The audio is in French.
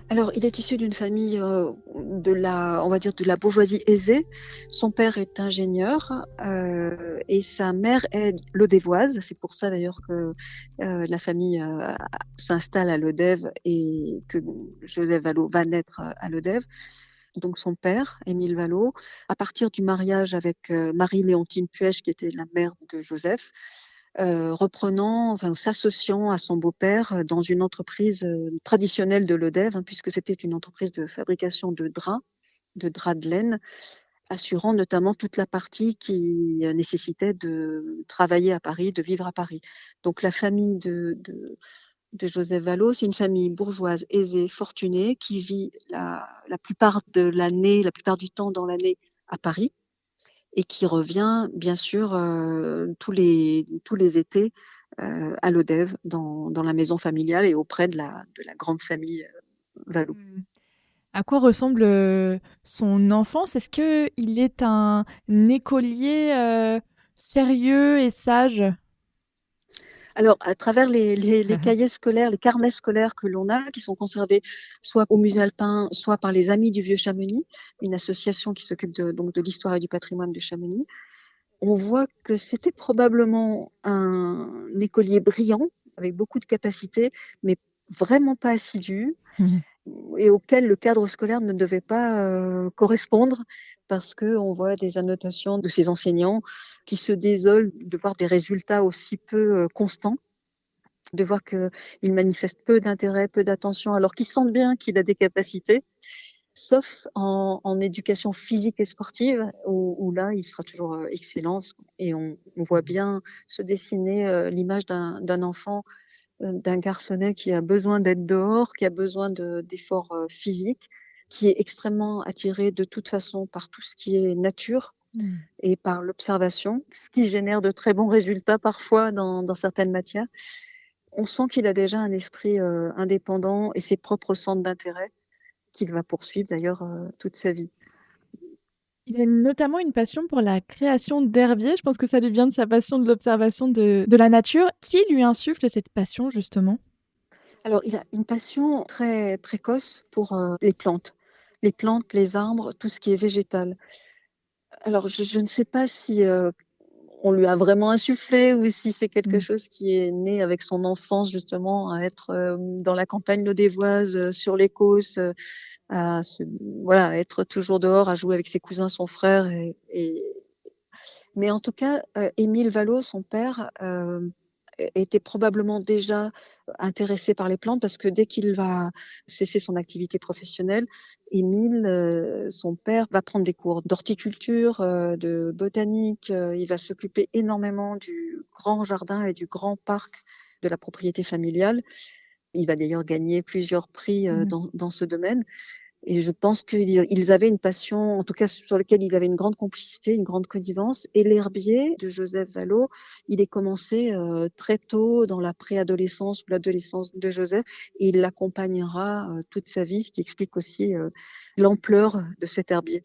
Alors, il est issu d'une famille, on va dire de la bourgeoisie aisée. Son père est ingénieur, et sa mère est lodévoise. C'est pour ça d'ailleurs que, la famille, s'installe à Lodève et que Joseph Vallaud va naître à Lodève. Donc son père, Émile Vallaud, à partir du mariage avec, Marie-Léontine Puech, qui était la mère de Joseph, s'associant à son beau-père dans une entreprise traditionnelle de Lodève, hein, puisque c'était une entreprise de fabrication de draps de laine, assurant notamment toute la partie qui nécessitait de travailler à Paris, de vivre à Paris. Donc la famille de Joseph Vallaud, c'est une famille bourgeoise, aisée, fortunée, qui vit la plupart de l'année, la plupart du temps dans l'année à Paris et qui revient bien sûr tous les étés à Lodève, dans la maison familiale et auprès de la grande famille Vallaud. Mmh. À quoi ressemble, son enfance? Est-ce qu'il est un écolier, sérieux et sage? Alors, à travers les cahiers scolaires, les carnets scolaires que l'on a, qui sont conservés soit au musée alpin, soit par les Amis du Vieux Chamonix, une association qui s'occupe donc de l'histoire et du patrimoine de Chamonix, on voit que c'était probablement un écolier brillant, avec beaucoup de capacités, mais vraiment pas assidu, et auquel le cadre scolaire ne devait pas correspondre, parce qu'on voit des annotations de ses enseignants qui se désolent de voir des résultats aussi peu constants, de voir qu'il manifeste peu d'intérêt, peu d'attention, alors qu'ils sentent bien qu'il a des capacités, sauf en éducation physique et sportive, où là, il sera toujours excellent. Et on voit bien se dessiner l'image d'un enfant, d'un garçonnet qui a besoin d'être dehors, qui a besoin d'efforts physiques, qui est extrêmement attiré de toute façon par tout ce qui est nature Mmh. et par l'observation, ce qui génère de très bons résultats parfois dans certaines matières. On sent qu'il a déjà un esprit indépendant et ses propres centres d'intérêt qu'il va poursuivre d'ailleurs toute sa vie. Il a notamment une passion pour la création d'herbiers. Je pense que ça lui vient de sa passion de l'observation de la nature. Qui lui insuffle cette passion, justement? Alors, il a une passion très précoce pour les plantes, les arbres, tout ce qui est végétal. Alors, je ne sais pas si on lui a vraiment insufflé ou si c'est quelque Mmh. chose qui est né avec son enfance, justement, à être dans la campagne lodévoise, sur les causses, à voilà, à être toujours dehors, à jouer avec ses cousins, son frère. Mais en tout cas, Émile Vallaud, son père, était probablement déjà intéressé par les plantes, parce que dès qu'il va cesser son activité professionnelle, Émile, son père, va prendre des cours d'horticulture, de botanique. Il va s'occuper énormément du grand jardin et du grand parc de la propriété familiale. Il va d'ailleurs gagner plusieurs prix Mmh. dans ce domaine. Et je pense qu'ils avaient une passion, en tout cas sur lequel ils avaient une grande complicité, une grande connivence. Et l'herbier de Joseph Vallaud, il est commencé très tôt dans la préadolescence ou l'adolescence de Joseph, et il l'accompagnera toute sa vie, ce qui explique aussi l'ampleur de cet herbier.